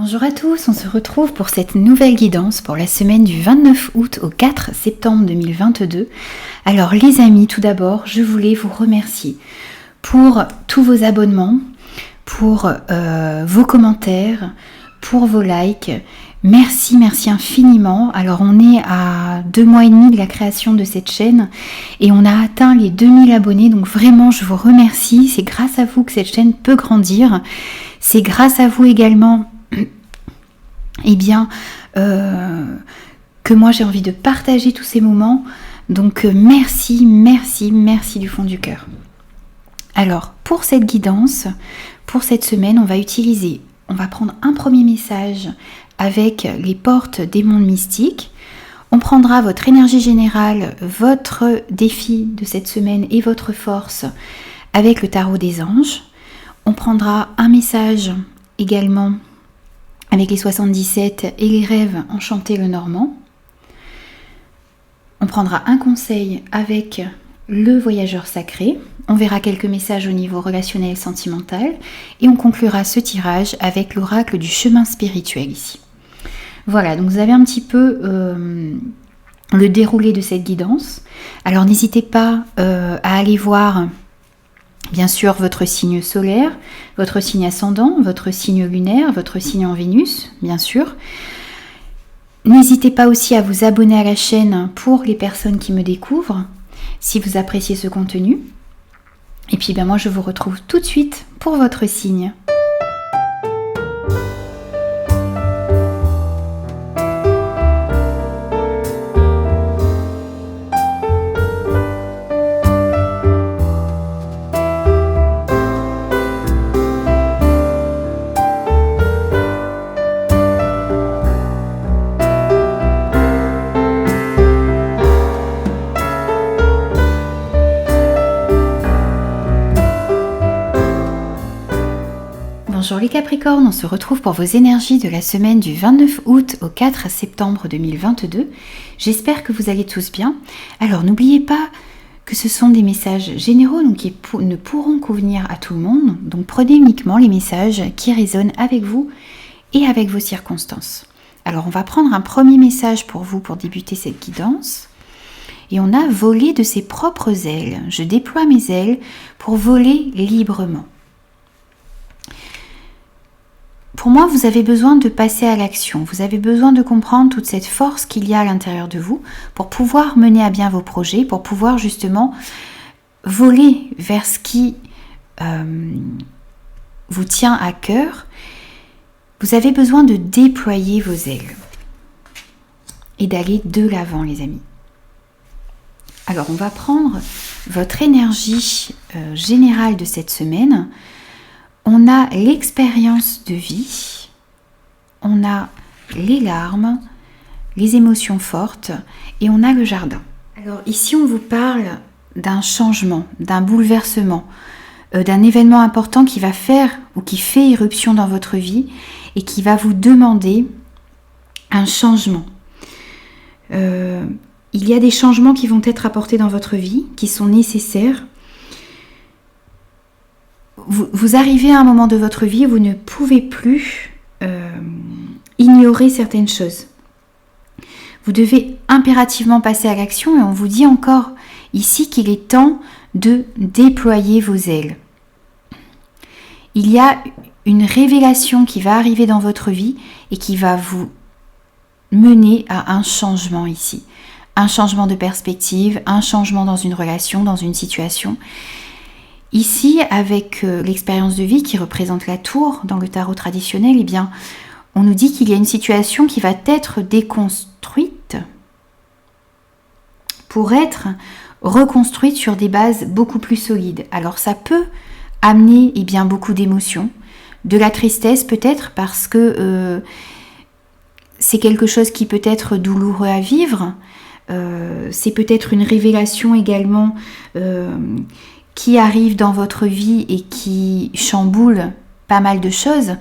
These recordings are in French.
Bonjour à tous, on se retrouve pour cette nouvelle guidance pour la semaine du 29 août au 4 septembre 2022. Alors les amis, tout d'abord, je voulais vous remercier pour tous vos abonnements, pour vos commentaires, pour vos likes. Merci infiniment. Alors on est à 2 mois et demi de la création de cette chaîne et on a atteint les 2000 abonnés, donc vraiment je vous remercie. C'est grâce à vous que cette chaîne peut grandir. C'est grâce à vous également que moi j'ai envie de partager tous ces moments. Donc merci du fond du cœur. Alors pour cette guidance, pour cette semaine, on va prendre un premier message avec les portes des mondes mystiques. On prendra votre énergie générale, votre défi de cette semaine et votre force avec le tarot des anges. On prendra un message également avec les 77 et les rêves enchantés le normand. On prendra un conseil avec le voyageur sacré. On verra quelques messages au niveau relationnel sentimental. Et on conclura ce tirage avec l'oracle du chemin spirituel ici. Voilà, donc vous avez un petit peu le déroulé de cette guidance. Alors n'hésitez pas à aller voir bien sûr votre signe solaire, votre signe ascendant, votre signe lunaire, votre signe en Vénus, bien sûr. N'hésitez pas aussi à vous abonner à la chaîne pour les personnes qui me découvrent, si vous appréciez ce contenu. Et puis moi je vous retrouve tout de suite pour votre signe. Bonjour les Capricornes, on se retrouve pour vos énergies de la semaine du 29 août au 4 septembre 2022. J'espère que vous allez tous bien. Alors n'oubliez pas que ce sont des messages généraux donc qui ne pourront convenir à tout le monde. Donc prenez uniquement les messages qui résonnent avec vous et avec vos circonstances. Alors on va prendre un premier message pour vous pour débuter cette guidance. Et on a volé de ses propres ailes. Je déploie mes ailes pour voler librement. Pour moi, vous avez besoin de passer à l'action. Vous avez besoin de comprendre toute cette force qu'il y a à l'intérieur de vous pour pouvoir mener à bien vos projets, pour pouvoir justement voler vers ce qui vous tient à cœur. Vous avez besoin de déployer vos ailes et d'aller de l'avant, les amis. Alors, on va prendre votre énergie générale de cette semaine. On a l'expérience de vie, on a les larmes, les émotions fortes et on a le jardin. Alors ici on vous parle d'un changement, d'un bouleversement, d'un événement important qui va faire ou qui fait irruption dans votre vie et qui va vous demander un changement. Il y a des changements qui vont être apportés dans votre vie, qui sont nécessaires. Vous arrivez à un moment de votre vie où vous ne pouvez plus ignorer certaines choses. Vous devez impérativement passer à l'action et on vous dit encore ici qu'il est temps de déployer vos ailes. Il y a une révélation qui va arriver dans votre vie et qui va vous mener à un changement ici. Un changement de perspective, un changement dans une relation, dans une situation. Ici, avec l'expérience de vie qui représente la tour dans le tarot traditionnel, eh bien, on nous dit qu'il y a une situation qui va être déconstruite pour être reconstruite sur des bases beaucoup plus solides. Alors ça peut amener beaucoup d'émotions, de la tristesse peut-être parce que c'est quelque chose qui peut être douloureux à vivre, c'est peut-être une révélation également qui arrive dans votre vie et qui chamboule pas mal de choses,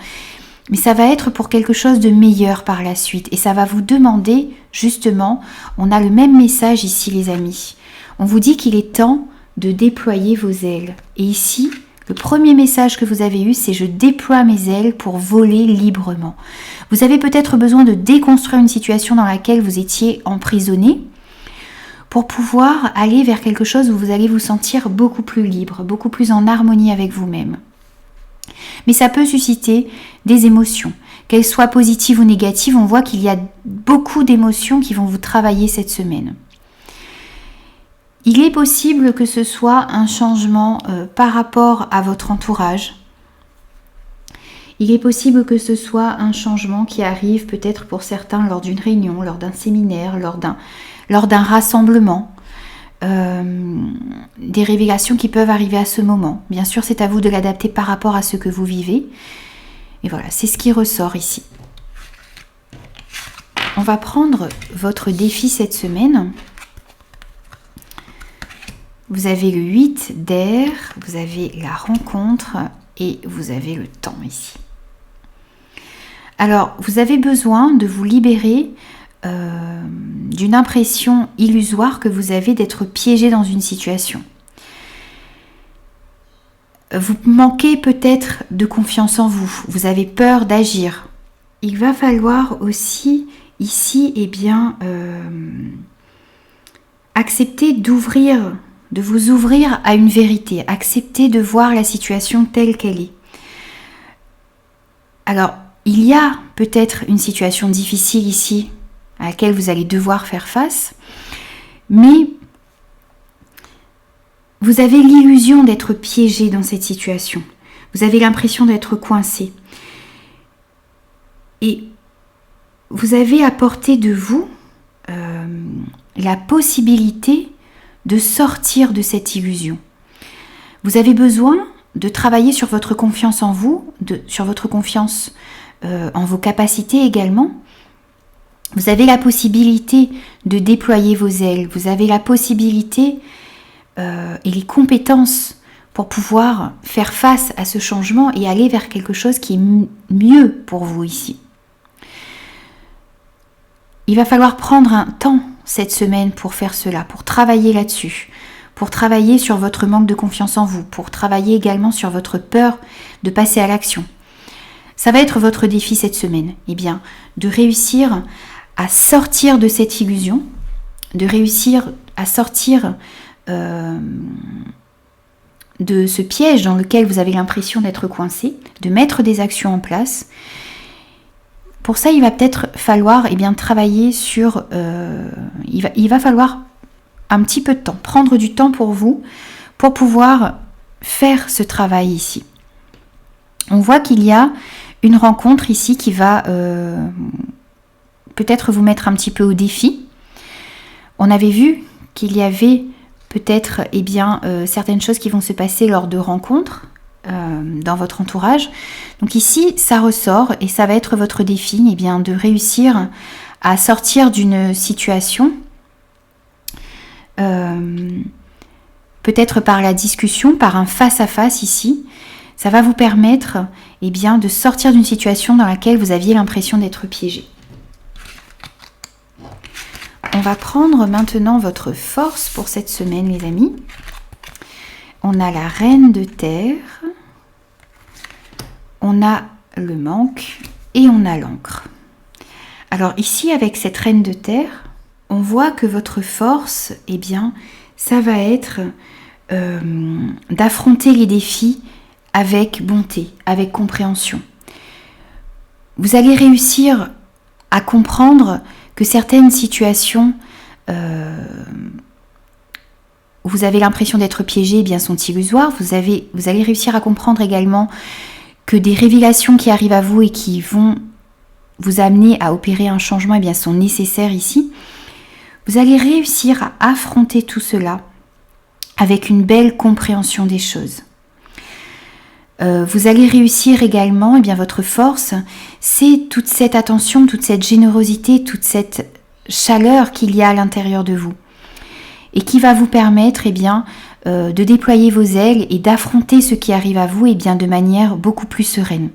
mais ça va être pour quelque chose de meilleur par la suite et ça va vous demander justement, on a le même message ici les amis, on vous dit qu'il est temps de déployer vos ailes et ici Le premier message que vous avez eu, c'est « Je déploie mes ailes pour voler librement ». Vous avez peut-être besoin de déconstruire une situation dans laquelle vous étiez emprisonné pour pouvoir aller vers quelque chose où vous allez vous sentir beaucoup plus libre, beaucoup plus en harmonie avec vous-même. Mais ça peut susciter des émotions. Qu'elles soient positives ou négatives, on voit qu'il y a beaucoup d'émotions qui vont vous travailler cette semaine. Il est possible que ce soit un changement par rapport à votre entourage. Il est possible que ce soit un changement qui arrive peut-être pour certains lors d'une réunion, lors d'un séminaire, lors d'un rassemblement. Des révélations qui peuvent arriver à ce moment. Bien sûr, c'est à vous de l'adapter par rapport à ce que vous vivez. Et voilà, c'est ce qui ressort ici. On va prendre votre défi cette semaine. Vous avez le 8 d'air, vous avez la rencontre et vous avez le temps ici. Alors, vous avez besoin de vous libérer d'une impression illusoire que vous avez d'être piégé dans une situation. Vous manquez peut-être de confiance en vous, vous avez peur d'agir. Il va falloir aussi ici, accepter de vous ouvrir à une vérité, accepter de voir la situation telle qu'elle est. Alors, il y a peut-être une situation difficile ici à laquelle vous allez devoir faire face, mais vous avez l'illusion d'être piégé dans cette situation. Vous avez l'impression d'être coincé. Et vous avez à portée de vous la possibilité de sortir de cette illusion. Vous avez besoin de travailler sur votre confiance en vous, sur votre confiance en vos capacités également. Vous avez la possibilité de déployer vos ailes. Vous avez la possibilité et les compétences pour pouvoir faire face à ce changement et aller vers quelque chose qui est mieux pour vous ici. Il va falloir prendre un temps cette semaine pour faire cela, pour travailler là-dessus, pour travailler sur votre manque de confiance en vous, pour travailler également sur votre peur de passer à l'action. Ça va être votre défi cette semaine, de réussir à sortir de cette illusion, de réussir à sortir de ce piège dans lequel vous avez l'impression d'être coincé, de mettre des actions en place. Pour ça, il va peut-être falloir travailler sur... il va falloir un petit peu de temps, prendre du temps pour vous, pour pouvoir faire ce travail ici. On voit qu'il y a une rencontre ici qui va peut-être vous mettre un petit peu au défi. On avait vu qu'il y avait peut-être certaines choses qui vont se passer lors de rencontres dans votre entourage. Donc ici, ça ressort et ça va être votre défi de réussir à sortir d'une situation, peut-être par la discussion, par un face-à-face ici. Ça va vous permettre de sortir d'une situation dans laquelle vous aviez l'impression d'être piégé. On va prendre maintenant votre force pour cette semaine, les amis. On a la reine de terre, on a le manque et on a l'encre. Alors ici, avec cette reine de terre, on voit que votre force, ça va être d'affronter les défis avec bonté, avec compréhension. Vous allez réussir à comprendre que certaines situations où vous avez l'impression d'être piégé sont illusoires. Vous allez réussir à comprendre également que des révélations qui arrivent à vous et qui vont vous amener à opérer un changement sont nécessaires ici. Vous allez réussir à affronter tout cela avec une belle compréhension des choses. Vous allez réussir également, votre force, c'est toute cette attention, toute cette générosité, toute cette chaleur qu'il y a à l'intérieur de vous et qui va vous permettre de déployer vos ailes et d'affronter ce qui arrive à vous de manière beaucoup plus sereine.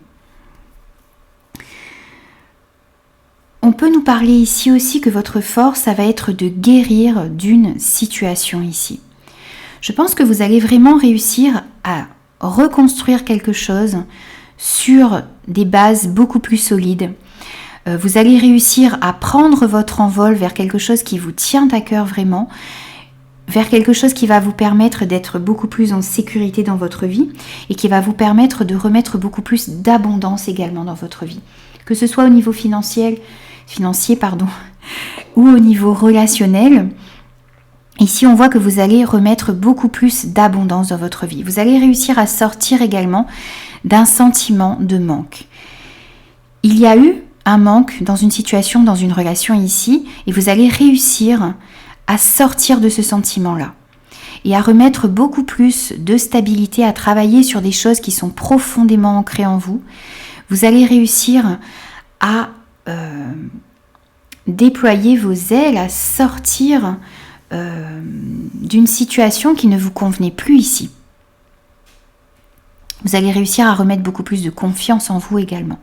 On peut nous parler ici aussi que votre force, ça va être de guérir d'une situation ici. Je pense que vous allez vraiment réussir à reconstruire quelque chose sur des bases beaucoup plus solides. Vous allez réussir à prendre votre envol vers quelque chose qui vous tient à cœur vraiment, vers quelque chose qui va vous permettre d'être beaucoup plus en sécurité dans votre vie et qui va vous permettre de remettre beaucoup plus d'abondance également dans votre vie. Que ce soit au niveau financier, ou au niveau relationnel. Ici, on voit que vous allez remettre beaucoup plus d'abondance dans votre vie. Vous allez réussir à sortir également d'un sentiment de manque. Il y a eu un manque dans une situation, dans une relation ici, et vous allez réussir à sortir de ce sentiment-là et à remettre beaucoup plus de stabilité, à travailler sur des choses qui sont profondément ancrées en vous. Vous allez réussir à déployer vos ailes, à sortir d'une situation qui ne vous convenait plus ici. Vous allez réussir à remettre beaucoup plus de confiance en vous également.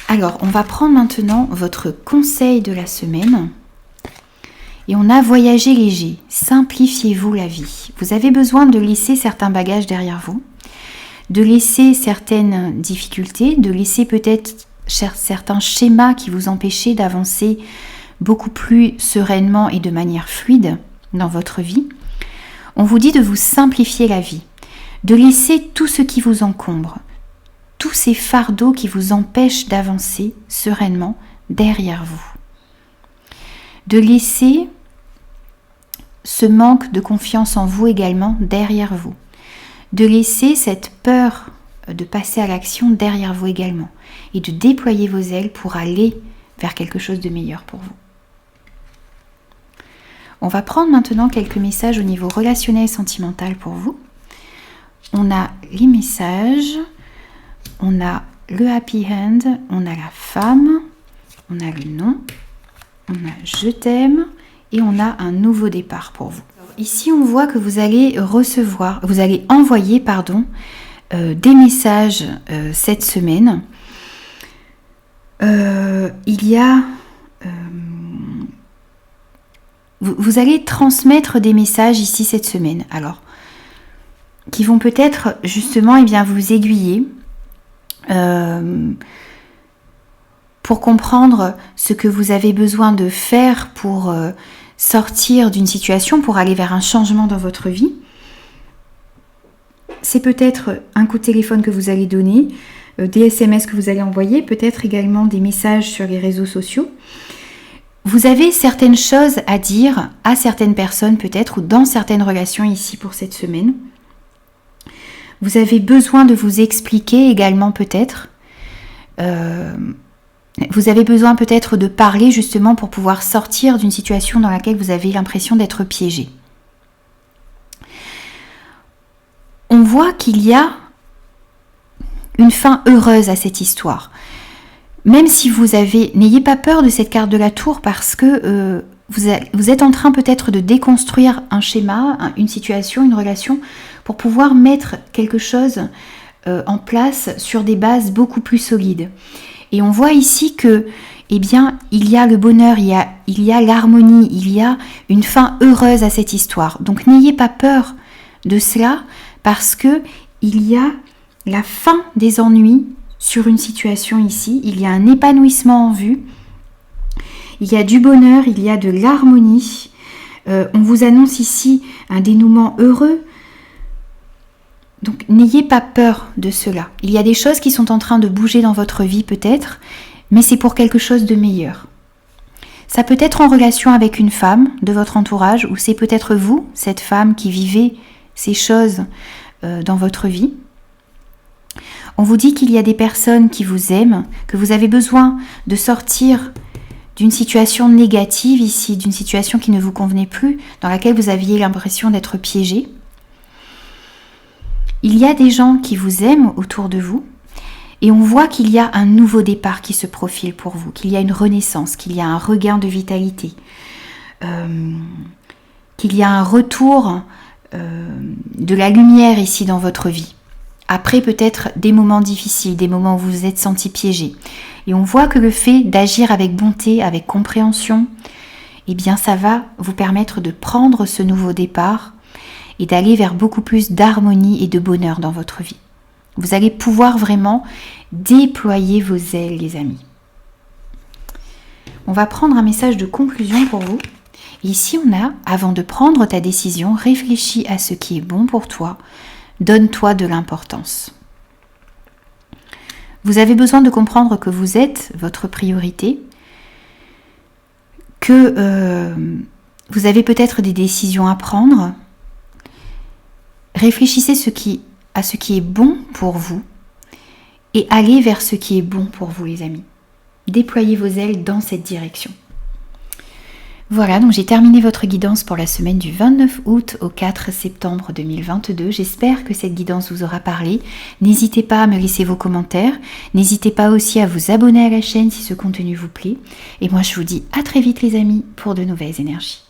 Alors, on va prendre maintenant votre conseil de la semaine. Et on a voyagé léger. Simplifiez-vous la vie. Vous avez besoin de laisser certains bagages derrière vous, de laisser certaines difficultés, de laisser peut-être certains schémas qui vous empêchaient d'avancer beaucoup plus sereinement et de manière fluide dans votre vie. On vous dit de vous simplifier la vie, de laisser tout ce qui vous encombre, tous ces fardeaux qui vous empêchent d'avancer sereinement derrière vous. De laisser ce manque de confiance en vous également derrière vous. De laisser cette peur de passer à l'action derrière vous également. Et de déployer vos ailes pour aller vers quelque chose de meilleur pour vous. On va prendre maintenant quelques messages au niveau relationnel et sentimental pour vous. On a les messages, on a le happy end, on a la femme, on a le nom, on a je t'aime et on a un nouveau départ pour vous. Ici, on voit que vous allez envoyer des messages cette semaine. Vous allez transmettre des messages ici cette semaine, alors qui vont peut-être justement vous aiguiller pour comprendre ce que vous avez besoin de faire pour sortir d'une situation, pour aller vers un changement dans votre vie. C'est peut-être un coup de téléphone que vous allez donner, des SMS que vous allez envoyer, peut-être également des messages sur les réseaux sociaux. Vous avez certaines choses à dire à certaines personnes peut-être, ou dans certaines relations ici pour cette semaine. Vous avez besoin de vous expliquer également peut-être. Vous avez besoin peut-être de parler justement pour pouvoir sortir d'une situation dans laquelle vous avez l'impression d'être piégé. On voit qu'il y a une fin heureuse à cette histoire. Même si n'ayez pas peur de cette carte de la tour parce que vous êtes en train peut-être de déconstruire un schéma, une situation, une relation pour pouvoir mettre quelque chose en place sur des bases beaucoup plus solides. Et on voit ici que, il y a le bonheur, il y a l'harmonie, il y a une fin heureuse à cette histoire. Donc n'ayez pas peur de cela parce que il y a la fin des ennuis sur une situation ici, il y a un épanouissement en vue, il y a du bonheur, il y a de l'harmonie. On vous annonce ici un dénouement heureux. Donc n'ayez pas peur de cela. Il y a des choses qui sont en train de bouger dans votre vie peut-être, mais c'est pour quelque chose de meilleur. Ça peut être en relation avec une femme de votre entourage, ou c'est peut-être vous, cette femme qui vivez ces choses dans votre vie. On vous dit qu'il y a des personnes qui vous aiment, que vous avez besoin de sortir d'une situation négative ici, d'une situation qui ne vous convenait plus, dans laquelle vous aviez l'impression d'être piégé. Il y a des gens qui vous aiment autour de vous et on voit qu'il y a un nouveau départ qui se profile pour vous, qu'il y a une renaissance, qu'il y a un regain de vitalité, qu'il y a un retour de la lumière ici dans votre vie. Après peut-être des moments difficiles, des moments où vous vous êtes senti piégé. Et on voit que le fait d'agir avec bonté, avec compréhension, ça va vous permettre de prendre ce nouveau départ et d'aller vers beaucoup plus d'harmonie et de bonheur dans votre vie. Vous allez pouvoir vraiment déployer vos ailes, les amis. On va prendre un message de conclusion pour vous. Et ici, on a, avant de prendre ta décision, réfléchis à ce qui est bon pour toi. Donne-toi de l'importance. Vous avez besoin de comprendre que vous êtes votre priorité, que vous avez peut-être des décisions à prendre. Réfléchissez à ce qui est bon pour vous et allez vers ce qui est bon pour vous, les amis. Déployez vos ailes dans cette direction. Voilà, donc j'ai terminé votre guidance pour la semaine du 29 août au 4 septembre 2022. J'espère que cette guidance vous aura parlé. N'hésitez pas à me laisser vos commentaires. N'hésitez pas aussi à vous abonner à la chaîne si ce contenu vous plaît. Et moi, je vous dis à très vite les amis pour de nouvelles énergies.